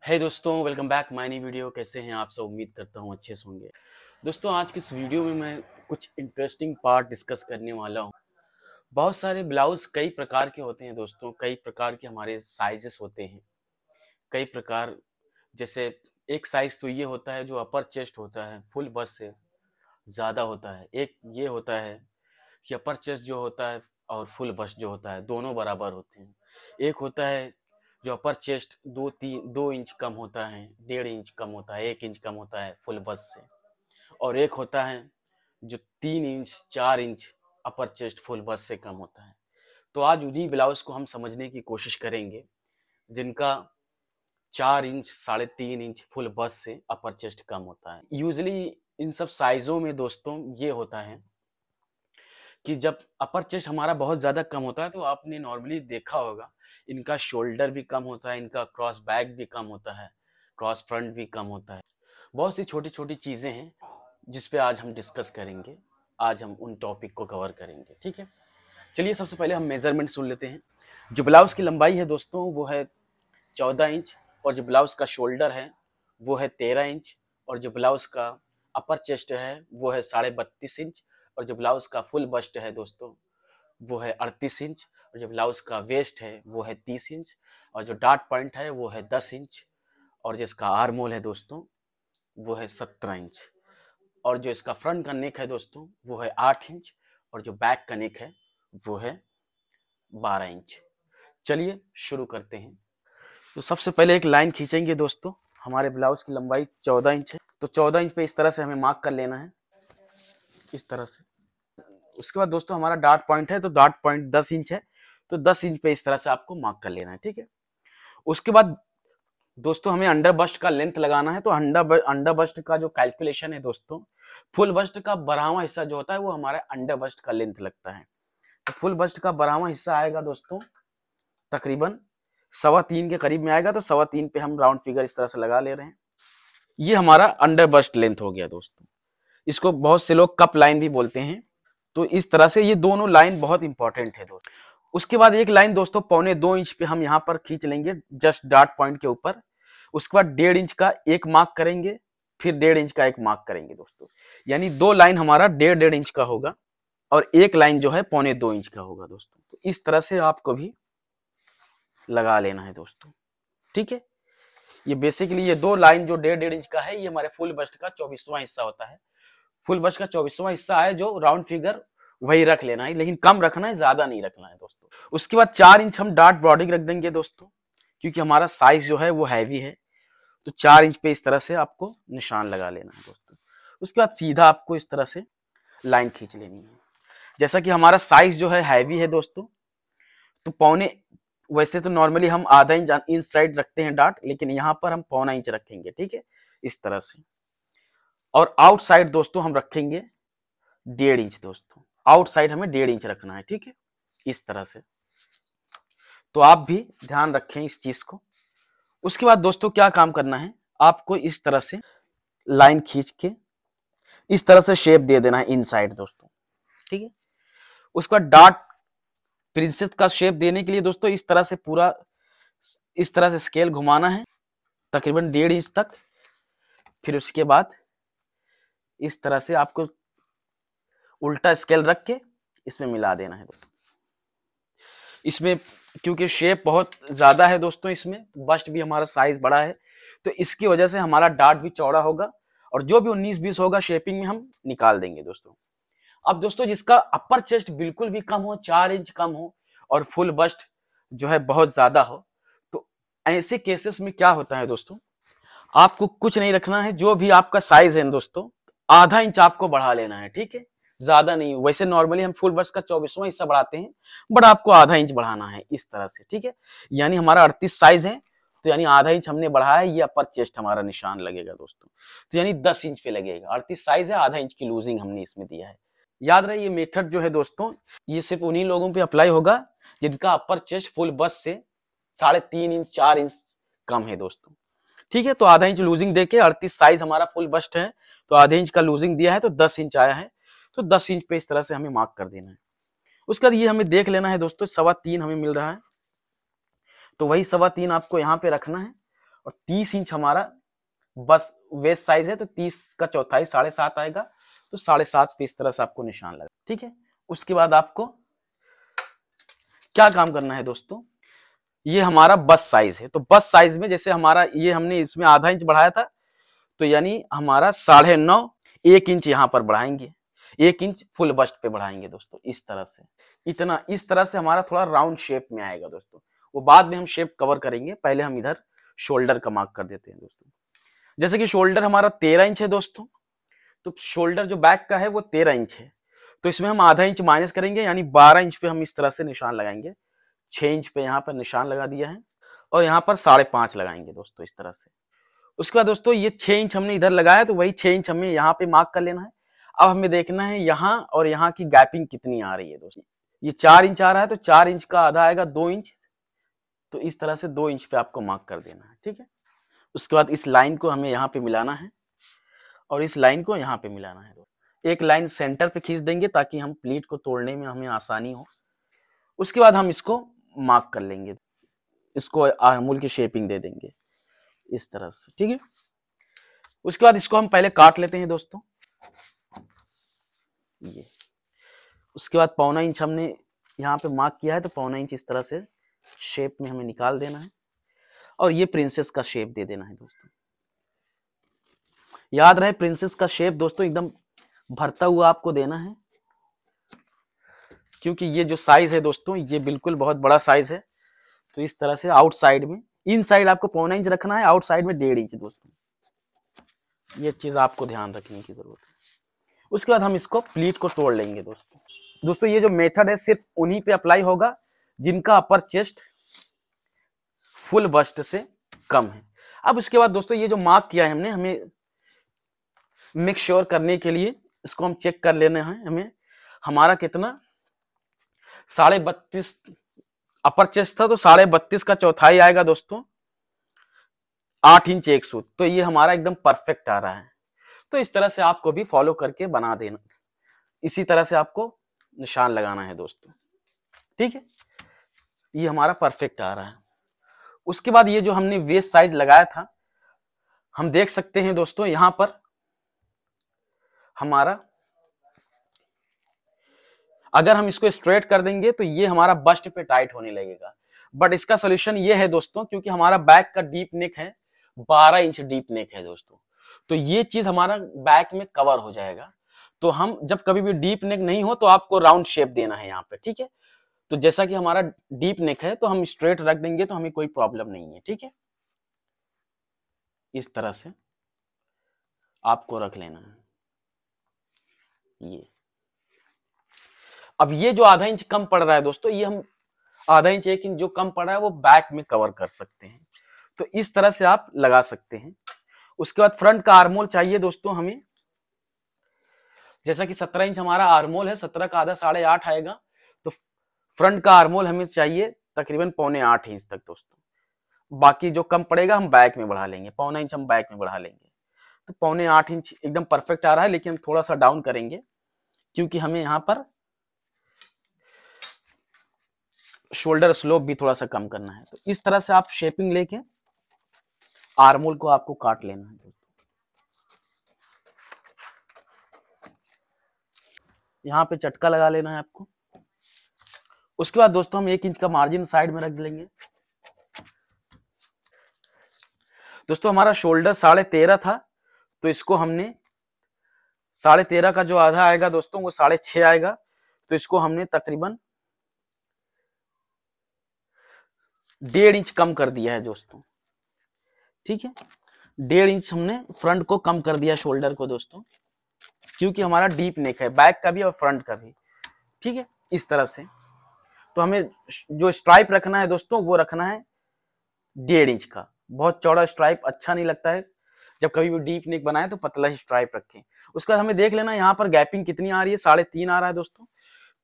हे दोस्तों, welcome back my new video. कैसे हैं आप सब? उम्मीद करता हूँ अच्छे से होंगे। दोस्तों, आज की इस वीडियो में मैं कुछ इंटरेस्टिंग पार्ट डिस्कस करने वाला हूँ। बहुत सारे ब्लाउज कई प्रकार के होते हैं दोस्तों, कई प्रकार के हमारे साइजेस होते हैं। कई प्रकार, जैसे एक साइज तो ये होता है जो अपर चेस्ट होता है फुल बस्ट से ज़्यादा होता है। एक ये होता है कि अपर चेस्ट जो होता है और फुल बस्ट जो होता है दोनों बराबर होते हैं। एक होता है जो अपर चेस्ट 2 इंच कम होता है, 1.5 इंच कम होता है, 1 इंच कम होता है फुल बस्ट से। और एक होता है जो 3 inch 4 inch upper chest full bust से कम होता है। तो आज उन्हीं ब्लाउज को हम समझने की कोशिश करेंगे जिनका 4 इंच 3.5 इंच फुल बस्ट से अपर चेस्ट कम होता है। यूजली इन सब साइजों में दोस्तों ये होता है कि जब अपर चेस्ट हमारा बहुत ज़्यादा कम होता है तो आपने नॉर्मली देखा होगा इनका शोल्डर भी कम होता है, इनका क्रॉस बैक भी कम होता है, क्रॉस फ्रंट भी कम होता है। बहुत सी छोटी छोटी चीज़ें हैं जिस पे आज हम डिस्कस करेंगे। आज हम उन टॉपिक को कवर करेंगे, ठीक है। चलिए सबसे पहले हम मेजरमेंट सुन लेते हैं। जो ब्लाउज़ की लंबाई है दोस्तों वो है 14 इंच, और जो ब्लाउज़ का शोल्डर है वो है 13 इंच, और जो ब्लाउज़ का अपर चेस्ट है वो है 32.5 इंच, और जो ब्लाउज़ का फुल बस्ट है दोस्तों वो है 38 इंच, और जो ब्लाउज़ का वेस्ट है वो है 30 इंच, और जो डार्ट पॉइंट है वो है 10 इंच, और जिसका आर्म होल है दोस्तों वो है 17 इंच, और जो इसका फ्रंट का नेक है दोस्तों वो है 8 इंच, और जो बैक का नेक है वो है 12 इंच। चलिए शुरू करते हैं। तो सबसे पहले एक लाइन खींचेंगे दोस्तों। हमारे ब्लाउज की लंबाई 14 इंच है, तो 14 इंच पे इस तरह से हमें मार्क कर लेना है, इस तरह से। उसके बाद दोस्तों हमारा डार्ट पॉइंट है, तो डार्ट पॉइंट 10 इंच है, तो 10 इंच पे इस तरह से आपको मार्क कर लेना है, ठीक है। उसके बाद दोस्तों हमें अंडर बस्ट का लेंथ लगाना है, तो अंडर बस्ट का जो कैलकुलेशन है दोस्तों, फुल बस्ट का बरावा हिस्सा जो होता है वो हमारा अंडर बस्ट का लेंथ लगता है। तो फुल बस्ट का बरावा हिस्सा आएगा दोस्तों तकरीबन 3.25 के करीब में आएगा, तो 3.25 पे हम राउंड फिगर इस तरह से लगा ले रहे हैं। ये हमारा अंडर बस्ट लेंथ हो गया दोस्तों। इसको बहुत से लोग कप लाइन भी बोलते हैं। तो इस तरह से ये दोनों लाइन बहुत इंपॉर्टेंट है दोस्तों। उसके बाद एक लाइन दोस्तों 1.25 इंच पे हम यहाँ पर खींच लेंगे, जस्ट डार्ट पॉइंट के ऊपर। उसके बाद 1.5 इंच का एक मार्क करेंगे, फिर 1.5 इंच का एक मार्क करेंगे दोस्तों। यानी दो लाइन हमारा 1.5 इंच का होगा, और एक लाइन जो है 1.25 इंच का होगा दोस्तों। तो इस तरह से आपको भी लगा लेना है दोस्तों, ठीक है। ये बेसिकली ये दो लाइन जो 1.5 इंच का है ये हमारे फुल बस्ट का 24वां हिस्सा होता है। फुल बस्ट का 24वां हिस्सा है, जो राउंड फिगर वही रख लेना है, लेकिन कम रखना है, ज्यादा नहीं रखना है दोस्तों। उसके बाद 4 इंच हम डार्ट ब्रॉडिंग रख देंगे दोस्तों, क्योंकि हमारा साइज जो है वो हैवी है। तो 4 इंच पे इस तरह से आपको निशान लगा लेना है दोस्तों। उसके बाद सीधा आपको इस तरह से लाइन खींच लेनी है। जैसा कि हमारा साइज जो है हैवी है दोस्तों, तो वैसे तो नॉर्मली हम आधा इंच इन साइड रखते हैं डार्ट, लेकिन यहाँ पर हम 1.25 इंच रखेंगे, ठीक है, इस तरह से। और आउटसाइड दोस्तों हम रखेंगे 1.5 इंच दोस्तों। आउटसाइड हमें 1.5 इंच रखना है, ठीक है, इस तरह से। तो आप भी ध्यान रखें इस चीज को। उसके बाद दोस्तों क्या काम करना है, आपको इस तरह से लाइन खींच के इस तरह से शेप दे देना है इनसाइड दोस्तों, ठीक है। उसके बाद डार्ट प्रिंसेस का शेप देने के लिए दोस्तों इस तरह से पूरा इस तरह से स्केल घुमाना है तकरीबन 1.5 इंच तक। फिर उसके बाद इस तरह से आपको उल्टा स्केल रख के इसमें मिला देना है दोस्तों। इसमें क्योंकि शेप बहुत ज्यादा है दोस्तों, इसमें बस्ट भी हमारा साइज बड़ा है, तो इसकी वजह से हमारा डार्ट भी चौड़ा होगा, और जो भी 19-20 होगा शेपिंग में हम निकाल देंगे दोस्तों। अब दोस्तों जिसका अपर चेस्ट बिल्कुल भी कम हो, 4 इंच कम हो, और फुल बस्ट जो है बहुत ज्यादा हो, तो ऐसे केसेस में क्या होता है दोस्तों, आपको कुछ नहीं रखना है। जो भी आपका साइज है दोस्तों, आधा इंच आपको बढ़ा लेना है, ठीक है, ज्यादा नहीं। वैसे नॉर्मली हम फुल बस्ट का 24वां हिस्सा बढ़ाते हैं, बट आपको आधा इंच बढ़ाना है इस तरह से, ठीक है। यानी हमारा 38 साइज है, तो यानी आधा इंच हमने बढ़ाया, ये अपर चेस्ट हमारा निशान लगेगा दोस्तों। तो यानी 10 इंच पे लगेगा। 38 साइज है, आधा इंच की लूजिंग हमने इसमें दिया है। याद रहे ये मेथड जो है दोस्तों, ये सिर्फ उन्हीं लोगों पे अप्लाई होगा जिनका अपर चेस्ट फुल बस्ट से 3.5 इंच 4 इंच कम है दोस्तों, ठीक है। तो आधा इंच लूजिंग देके 38 साइज हमारा फुल बस्ट है, तो आधे इंच का लूजिंग दिया है, तो 10 इंच आया है, तो 10 इंच पे इस तरह से हमें मार्क कर देना है। उसके बाद ये हमें देख लेना है दोस्तों, 3.25 हमें मिल रहा है, तो वही 3.25 आपको यहाँ पे रखना है, और 30 इंच हमारा बस वेस्ट साइज है, तो 30 का चौथाई 7.5 आएगा, तो 7.5 पे इस तरह से आपको निशान लगा। ठीक है, उसके बाद आपको क्या काम करना है दोस्तों, ये हमारा बस साइज है, तो बस साइज में जैसे हमारा ये हमने इसमें आधा इंच बढ़ाया था, तो यानी हमारा 9.5 1 इंच यहां पर बढ़ाएंगे, 1 इंच फुल बस्ट पे बढ़ाएंगे दोस्तों, इस तरह से। इतना इस तरह से हमारा थोड़ा राउंड शेप में आएगा दोस्तों, वो बाद में हम शेप कवर करेंगे, पहले हम इधर शोल्डर का मार्क कर देते हैं दोस्तों। जैसे कि शोल्डर हमारा 13 इंच है दोस्तों, तो शोल्डर जो बैक का है वो 13 इंच है, तो इसमें हम आधा इंच माइनस करेंगे, यानी 12 इंच पे हम इस तरह से निशान लगाएंगे। 6 इंच पे यहाँ पर निशान लगा दिया है, और यहाँ पर 5.5 लगाएंगे दोस्तों, इस तरह से। उसके बाद दोस्तों ये 6 इंच हमने इधर लगाया, तो वही 6 इंच हमें यहाँ पे मार्क कर लेना है। अब हमें देखना है यहाँ और यहाँ की गैपिंग कितनी आ रही है दोस्तों। ये 4 इंच आ रहा है, तो 4 इंच का आधा आएगा 2 इंच, तो इस तरह से 2 इंच पे आपको मार्क कर देना है। ठीक है, उसके बाद इस लाइन को हमें यहाँ पे मिलाना है, और इस लाइन को यहाँ पे मिलाना है। एक लाइन सेंटर पे खींच देंगे ताकि हम प्लीट को तोड़ने में हमें आसानी हो। उसके बाद हम इसको मार्क कर लेंगे, इसको आर्मोल की शेपिंग दे देंगे इस तरह से। ठीक है, उसके बाद इसको हम पहले काट लेते हैं दोस्तों, ये। उसके बाद 1.25 इंच हमने यहाँ पे मार्क किया है, तो 1.25 इंच इस तरह से शेप में हमें निकाल देना है, और ये प्रिंसेस का शेप दे देना है दोस्तों। याद रहे प्रिंसेस का शेप दोस्तों एकदम भरता हुआ आपको देना है, क्योंकि ये जो साइज है दोस्तों ये बिल्कुल बहुत बड़ा साइज है। तो इस तरह से आउटसाइड में, इन साइड आपको 1.25 इंच रखना है, आउटसाइड में 1.5 इंच दोस्तों, ये चीज आपको ध्यान रखने की जरूरत है। उसके बाद हम इसको प्लीट को तोड़ लेंगे दोस्तों। ये जो मेथड है सिर्फ उन्हीं पे अप्लाई होगा जिनका अपर चेस्ट फुल बस्ट से कम है। अब उसके बाद दोस्तों ये जो मार्क किया है हमने, हमें मेक श्योर करने के लिए इसको हम चेक कर लेना है, हमें हमारा कितना 32.5 अपर चेस्ट था, तो 32.5 का चौथाई आएगा दोस्तों 8 इंच 1 सूत, तो ये हमारा एकदम परफेक्ट आ रहा है। तो इस तरह से आपको भी फॉलो करके बना देना, इसी तरह से आपको निशान लगाना है दोस्तों। ठीक है, ये हमारा परफेक्ट आ रहा है। उसके बाद ये जो हमने वेस्ट साइज लगाया था, हम देख सकते हैं दोस्तों यहां पर हमारा, अगर हम इसको स्ट्रेट कर देंगे तो ये हमारा बस्ट पे टाइट होने लगेगा, बट इसका सोल्यूशन ये है दोस्तों, क्योंकि हमारा बैक का डीप नेक है, 12 इंच डीप नेक है दोस्तों, तो ये चीज हमारा बैक में कवर हो जाएगा। तो हम जब कभी भी डीप नेक नहीं हो तो आपको राउंड शेप देना है यहाँ पे। ठीक है, तो जैसा कि हमारा डीप नेक है तो हम स्ट्रेट रख देंगे तो हमें कोई प्रॉब्लम नहीं है। ठीक है, इस तरह से आपको रख लेना है ये। अब ये जो आधा इंच कम पड़ रहा है दोस्तों, ये हम आधा इंच 1 इंच जो कम पड़ रहा है वो बैक में कवर कर सकते हैं, तो इस तरह से आप लगा सकते हैं। उसके बाद फ्रंट का आर्मोल चाहिए दोस्तों हमें, जैसा कि 17 इंच हमारा आर्मोल है, 17 का आधा 8.5 आएगा, तो फ्रंट का आर्मोल हमें चाहिए तकरीबन 7.25 इंच तक दोस्तों। बाकी जो कम पड़ेगा हम बैक में बढ़ा लेंगे, 0.25 इंच हम बैक में बढ़ा लेंगे, तो 7.25 इंच एकदम परफेक्ट आ रहा है। लेकिन हम थोड़ा सा डाउन करेंगे क्योंकि हमें यहाँ पर शोल्डर स्लोप भी थोड़ा सा कम करना है। तो इस तरह से आप शेपिंग लेके आर्मोल को आपको काट लेना है दोस्तों। यहाँ पे चटका लगा लेना है आपको। उसके बाद दोस्तों हम 1 इंच का मार्जिन साइड में रख लेंगे दोस्तों। हमारा शोल्डर 13.5 था, तो इसको हमने 13.5 का जो आधा आएगा दोस्तों वो 6.5 आएगा, तो इसको हमने तकरीबन 1.5 इंच कम कर दिया है दोस्तों। ठीक है, 1.5 इंच हमने फ्रंट को कम कर दिया शोल्डर को दोस्तों, क्योंकि हमारा डीप नेक है बैक का भी और फ्रंट का भी। ठीक है, इस तरह से। तो हमें जो स्ट्राइप रखना है दोस्तों वो रखना है 1.5 इंच का। बहुत चौड़ा स्ट्राइप अच्छा नहीं लगता है, जब कभी भी डीप नेक बनाए तो पतला ही स्ट्राइप रखें। उसके बाद हमें देख लेना यहाँ पर गैपिंग कितनी आ रही है, 3.5 आ रहा है दोस्तों,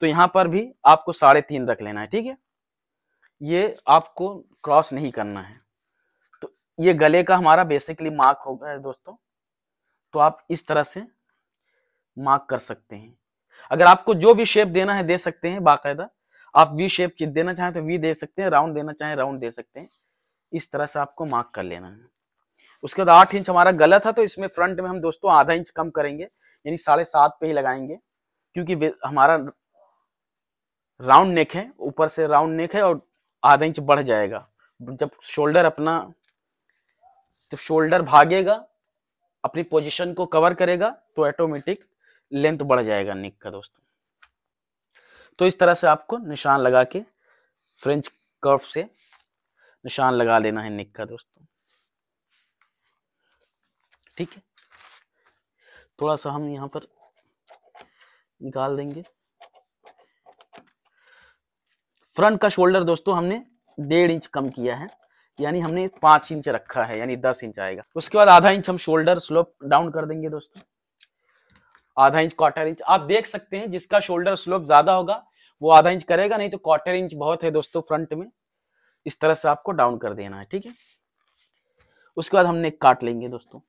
तो यहाँ पर भी आपको 3.5 रख लेना है। ठीक है, ये आपको क्रॉस नहीं करना है। तो ये गले का हमारा बेसिकली मार्क हो गया है दोस्तों, तो आप इस तरह से मार्क कर सकते हैं। अगर आपको जो भी शेप देना है दे सकते हैं बाकायदा, आप वी शेप देना चाहें तो वी दे सकते हैं, राउंड देना चाहें राउंड दे सकते हैं। इस तरह से आपको मार्क कर लेना है। उसके बाद 8 इंच हमारा गलत है, तो इसमें फ्रंट में हम दोस्तों आधा इंच कम करेंगे, यानी 7.5 पे ही लगाएंगे, क्योंकि हमारा राउंड नेक है, ऊपर से राउंड नेक है और आधा इंच बढ़ जाएगा। जब शोल्डर भागेगा, अपनी पोजीशन को कवर करेगा, तो ऑटोमेटिक लेंथ बढ़ जाएगा नेक का दोस्तों। तो इस तरह से आपको निशान लगा के फ्रेंच कर्व से निशान लगा लेना है नेक का दोस्तों। ठीक है, थोड़ा सा हम यहाँ पर निकाल देंगे। फ्रंट का शोल्डर दोस्तों हमने 1.5 इंच कम किया है, यानी हमने 5 इंच रखा है, यानी 10 इंच आएगा। उसके बाद आधा इंच हम शोल्डर स्लोप डाउन कर देंगे दोस्तों, आधा इंच, 1/4 इंच। आप देख सकते हैं जिसका शोल्डर स्लोप ज्यादा होगा वो आधा इंच करेगा, नहीं तो 1/4 इंच बहुत है दोस्तों फ्रंट में। इस तरह से आपको डाउन कर देना है। ठीक है, उसके बाद हमने काट लेंगे दोस्तों।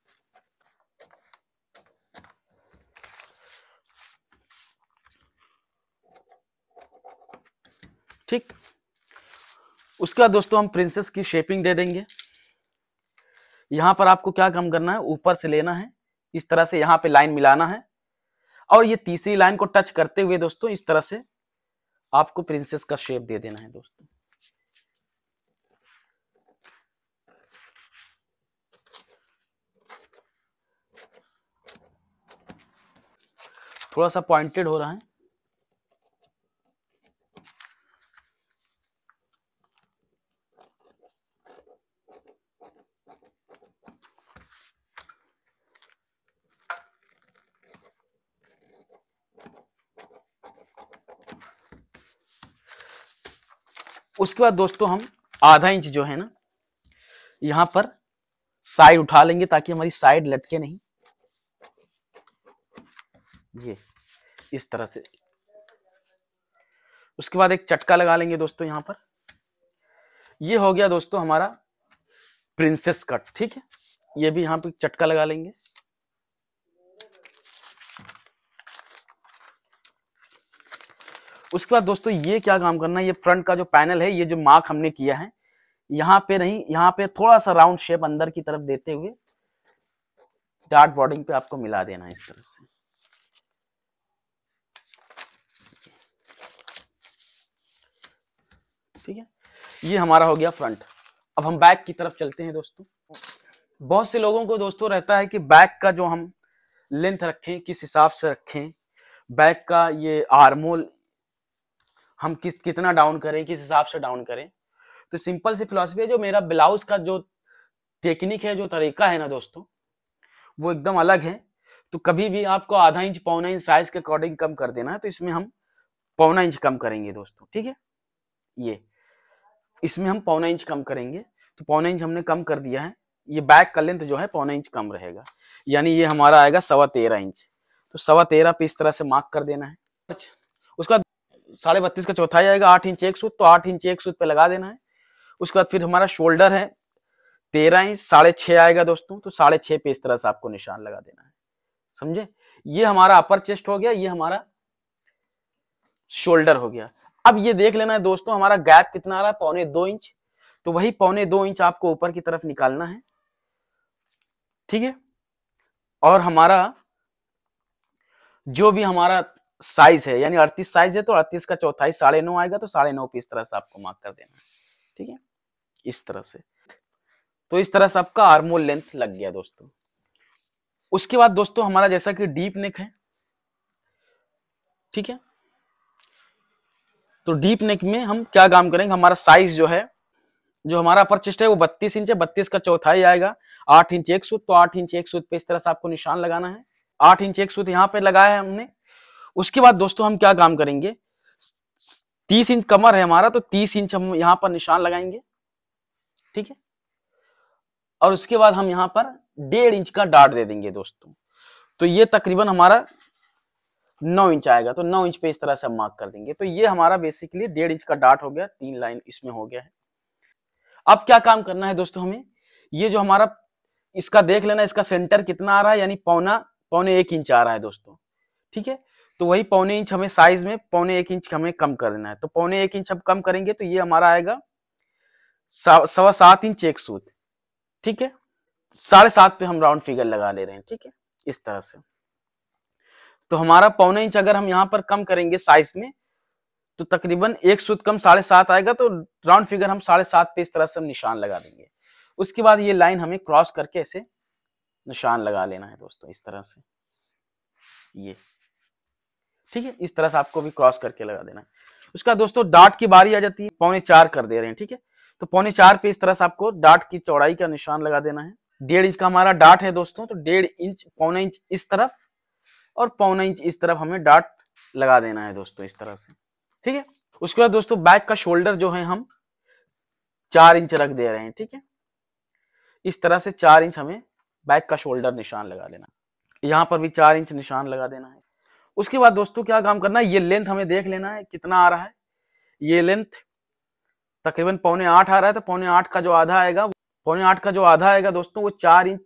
ठीक, उसके बाद दोस्तों हम प्रिंसेस की शेपिंग दे देंगे। यहां पर आपको क्या काम करना है, ऊपर से लेना है, इस तरह से यहां पे लाइन मिलाना है, और ये तीसरी लाइन को टच करते हुए दोस्तों इस तरह से आपको प्रिंसेस का शेप दे देना है दोस्तों। थोड़ा सा पॉइंटेड हो रहा है। उसके बाद दोस्तों हम आधा इंच जो है ना, यहां पर साइड उठा लेंगे ताकि हमारी साइड लटके नहीं, ये इस तरह से। उसके बाद एक चटका लगा लेंगे दोस्तों यहां पर। ये हो गया दोस्तों हमारा प्रिंसेस कट। ठीक है, ये भी यहां पे चटका लगा लेंगे। उसके बाद दोस्तों ये क्या काम करना है, ये फ्रंट का जो पैनल है, ये जो मार्क हमने किया है, यहां पे नहीं, यहां पे थोड़ा सा राउंड शेप अंदर की तरफ देते हुए डार्ट बॉर्डिंग पे आपको मिला देना है इस तरह से। ठीक है, ये हमारा हो गया फ्रंट। अब हम बैक की तरफ चलते हैं दोस्तों। बहुत से लोगों को दोस्तों रहता है कि बैक का जो हम लेंथ रखें, किस हिसाब से रखें, बैक का ये आर्मोल हम कितना डाउन करें, किस हिसाब से डाउन करें। तो सिंपल सी फिलॉसफी है, जो मेरा ब्लाउज का जो टेक्निक है, जो तरीका है ना दोस्तों, वो एकदम अलग है। तो कभी भी आपको आधा इंच, 1.25 इंच साइज के अकॉर्डिंग कम कर देना है, तो इसमें हम 1.25 इंच कम करेंगे दोस्तों। ठीक है, ये इसमें हम 1.25 इंच कम करेंगे, तो 1.25 इंच हमने कम कर दिया है। ये बैक का लेंथ जो है 1.25 इंच कम रहेगा, यानी ये हमारा आएगा 13.25 इंच। तो 13.25 पे इस तरह से मार्क कर देना है। उसका 32.5 का चौथाई आएगा, 8 इंच एक सूत, तो 8 इंच एक सूत पे लगा देना है। उसके बाद फिर हमारा शोल्डर है 13 इंच, 6.5 आएगा दोस्तों, तो 6.5 पे इस तरह से आपको निशान लगा देना है। समझे, ये हमारा अपर चेस्ट हो गया, ये हमारा शोल्डर हो गया। अब ये देख लेना है दोस्तों हमारा गैप कितना आ रहा है, 1.25 इंच। तो वही 1.25 इंच आपको ऊपर की तरफ निकालना है। ठीक है, और हमारा जो भी हमारा साइज है, यानी 38 साइज है, तो 38 का चौथाई 9.5 आएगा, तो 9.5 पे इस तरह से आपको मार्क कर देना है। ठीक है, इस तरह से। तो इस तरह से आपका आर्मोल लेंथ लग गया दोस्तों। उसके बाद दोस्तों हमारा जैसा कि डीप नेक है, ठीक है, तो डीप नेक में हम क्या काम करेंगे, हमारा साइज जो है, जो हमारा अपर चेस्ट है वो 32 इंच है, 32 का चौथाई आएगा, 8 इंच एक सूत, तो 8 इंच एक सूत पे इस तरह से आपको निशान लगाना है। 8 इंच एक सूत यहाँ पे लगाया है हमने। उसके बाद दोस्तों हम क्या काम करेंगे, 30 इंच कमर है हमारा, तो 30 इंच हम यहाँ पर निशान लगाएंगे। ठीक है, और उसके बाद हम यहाँ पर 1.5 इंच का डार्ट दे देंगे दोस्तों, तो ये तकरीबन हमारा 9 इंच आएगा, तो 9 इंच पे इस तरह से हम मार्क कर देंगे। तो ये हमारा बेसिकली 1.5 इंच का डार्ट हो गया, 3 लाइन इसमें हो गया है। अब क्या काम करना है दोस्तों हमें, ये जो हमारा इसका देख लेना, इसका सेंटर कितना आ रहा है, यानी 1.25 इंच आ रहा है दोस्तों। ठीक है, तो वही 1.25 इंच हमें साइज में 1.25 इंच हमें कम कर देना है। तो 1.25 इंच हम कम करेंगे, तो ये हमारा आएगा 7.25 इंच एक सूत, ठीक है। 7.5 पे हम राउंड फिगर लगा ले रहे हैं, ठीक है, इस तरह से। तो हमारा 1.25 इंच अगर हम यहाँ पर कम करेंगे साइज में, तो तकरीबन एक सूत कम 7.5 आएगा, तो राउंड फिगर हम 7.5 पे इस तरह से हम निशान लगा देंगे। उसके बाद ये लाइन हमें क्रॉस करके ऐसे निशान लगा लेना है दोस्तों, इस तरह से, ये ठीक है। इस तरह से आपको भी क्रॉस करके लगा देना है। उसका दोस्तों डार्ट की बारी आ जाती है, 3.25 कर दे रहे हैं, ठीक है। तो 3.25 पे इस तरह से आपको डार्ट की चौड़ाई का निशान लगा देना है। 1.5 इंच का हमारा डार्ट है दोस्तों, तो 1.5 इंच, 1.25 इंच इस तरफ और 1.25 इंच इस तरफ हमें डार्ट लगा देना है दोस्तों, इस तरह से, ठीक है। उसके बाद दोस्तों बैक का शोल्डर जो है हम 4 इंच रख दे रहे हैं, ठीक है। इस तरह से 4 इंच हमें बैक का शोल्डर निशान लगा देना, यहां पर भी 4 इंच निशान लगा देना है। उसके बाद दोस्तों क्या काम करना है, ये लेंथ हमें देख लेना है कितना आ रहा है। ये लेंथ तकरीबन 7.25 आ रहा है, तो 7.25 का जो आधा आएगा, 7.25 का जो आधा आएगा दोस्तों, वो 4 इंच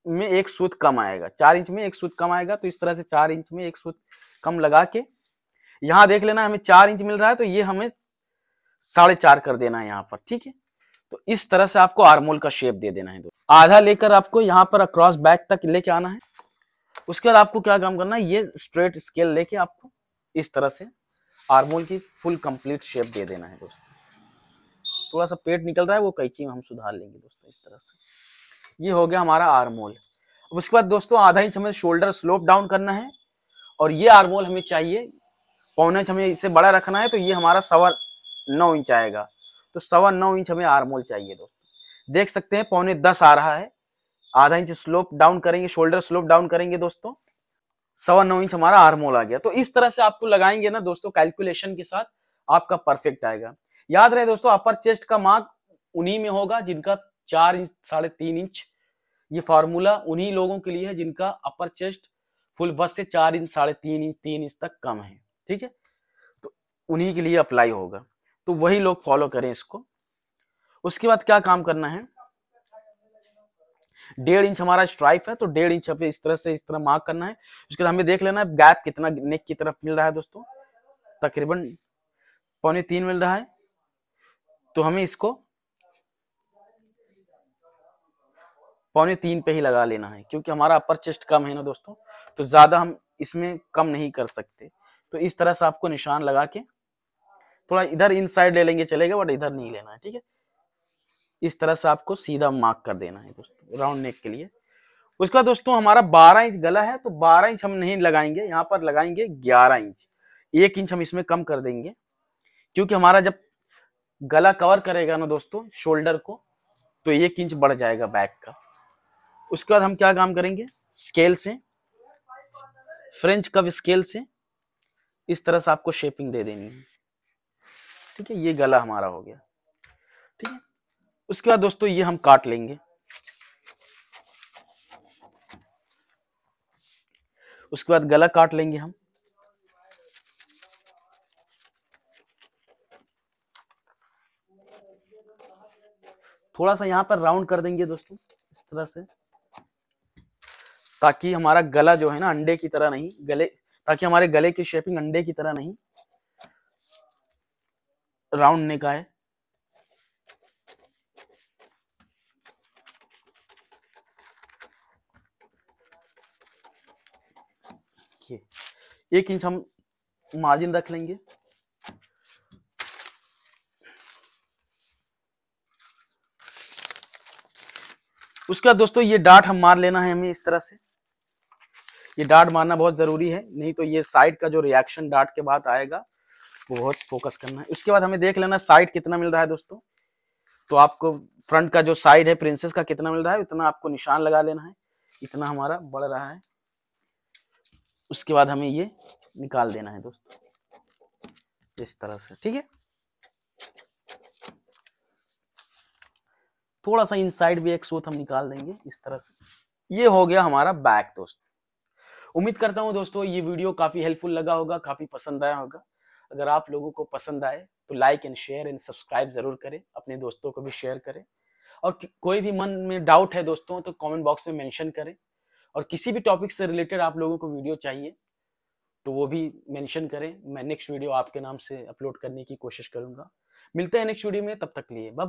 में एक सूत कम आएगा। 4 इंच में एक सूत कम आएगा, तो इस तरह से 4 इंच में एक सूत कम लगा के यहां देख लेना हमें 4 इंच मिल रहा है, तो ये हमें 4.5 कर देना है यहाँ पर, ठीक है। तो इस तरह से आपको आर्मोल का शेप दे देना है। आधा लेकर आपको यहाँ पर अक्रॉस बैक तक लेके आना है। उसके बाद आपको क्या काम करना है, ये स्ट्रेट स्केल लेके आपको इस तरह से आर्मोल की फुल कंप्लीट शेप दे देना है दोस्तों। थोड़ा सा पेट निकल रहा है, वो कैंची में हम सुधार लेंगे दोस्तों, इस तरह से। ये हो गया हमारा आर्मोल। उसके बाद दोस्तों आधा इंच हमें शोल्डर स्लोप डाउन करना है, और ये आर्मोल हमें चाहिए 1.25 इंच, हमें इसे बड़ा रखना है, तो ये हमारा 9.25 इंच आएगा। तो 9.25 इंच हमें आर्मोल चाहिए दोस्तों। देख सकते हैं 9.10 आ रहा है। आधा इंच स्लोप डाउन करेंगे, शोल्डर स्लोप डाउन करेंगे दोस्तों, 9.25 इंच हमारा आर्मोल आ गया। तो इस तरह से आपको लगाएंगे ना दोस्तों, कैलकुलेशन के साथ आपका परफेक्ट आएगा। याद रहे दोस्तों, अपर चेस्ट का मार्क उन्हीं में होगा जिनका 4 इंच 3.5 इंच। ये फॉर्मूला उन्हीं लोगों के लिए है जिनका अपर चेस्ट फुल बस से 4 इंच 3.5 इंच 3 इंच तक कम है, ठीक है। तो उन्हीं के लिए अप्लाई होगा, तो वही लोग फॉलो करें इसको। उसके बाद क्या काम करना है, 1.5 इंच हमारा स्ट्राइप है, तो 1.5 इंच पे इस तरह मार्क करना है। उसके बाद हमें देख लेना है गैप कितना नेक की तरफ मिल रहा है दोस्तों, तकरीबन 2.25 मिल रहा है। तो हमें इसको 3.25 पे ही लगा लेना है, क्योंकि हमारा अपर चेस्ट कम है ना दोस्तों, तो ज्यादा हम इसमें कम नहीं कर सकते। तो इस तरह से आपको निशान लगा के थोड़ा इधर इनसाइड ले लेंगे चलेगा, बट इधर नहीं लेना है, ठीक है। इस तरह से आपको सीधा मार्क कर देना है दोस्तों राउंड नेक के लिए। उसके बाद दोस्तों हमारा 12 इंच गला है, तो 12 इंच हम नहीं लगाएंगे, यहाँ पर लगाएंगे 11 इंच। 1 इंच हम इसमें कम कर देंगे, क्योंकि हमारा जब गला कवर करेगा ना दोस्तों शोल्डर को, तो 1 इंच बढ़ जाएगा बैक का। उसके बाद हम क्या काम करेंगे, स्केल से, फ्रेंच कर्व स्केल से इस तरह से आपको शेपिंग दे देनी है, ठीक है। ये गला हमारा हो गया, ठीक है। उसके बाद दोस्तों ये हम काट लेंगे। उसके बाद गला काट लेंगे हम। थोड़ा सा यहाँ पर राउंड कर देंगे दोस्तों इस तरह से, ताकि हमारा गला जो है ना अंडे की तरह नहीं, ताकि हमारे गले की शेपिंग अंडे की तरह नहीं, राउंड नेक आए। ये 1 इंच हम मार्जिन रख लेंगे। उसके बाद दोस्तों ये डार्ट हम मार लेना है हमें इस तरह से। ये डार्ट मारना बहुत जरूरी है, नहीं तो ये साइड का जो रिएक्शन डार्ट के बाद आएगा वो बहुत फोकस करना है। उसके बाद हमें देख लेना साइड कितना मिल रहा है दोस्तों, तो आपको फ्रंट का जो साइड है प्रिंसेस का कितना मिल रहा है, उतना आपको निशान लगा लेना है, इतना हमारा बढ़ रहा है। उसके बाद हमें ये निकाल देना है दोस्तों इस तरह से, ठीक है। थोड़ा सा इनसाइड भी एक सूत हम निकाल देंगे इस तरह से। ये हो गया हमारा बैक दोस्तों। उम्मीद करता हूं दोस्तों ये वीडियो काफी हेल्पफुल लगा होगा, काफी पसंद आया होगा। अगर आप लोगों को पसंद आए तो like and share and subscribe जरूर करें, अपने दोस्तों को भी शेयर करें। और कोई भी मन में डाउट है दोस्तों तो कमेंट बॉक्स में मेंशन करें। और किसी भी टॉपिक से रिलेटेड आप लोगों को वीडियो चाहिए तो वो भी मेंशन करें, मैं नेक्स्ट वीडियो आपके नाम से अपलोड करने की कोशिश करूंगा। मिलते हैं नेक्स्ट वीडियो में, तब तक के लिए बाय बाय।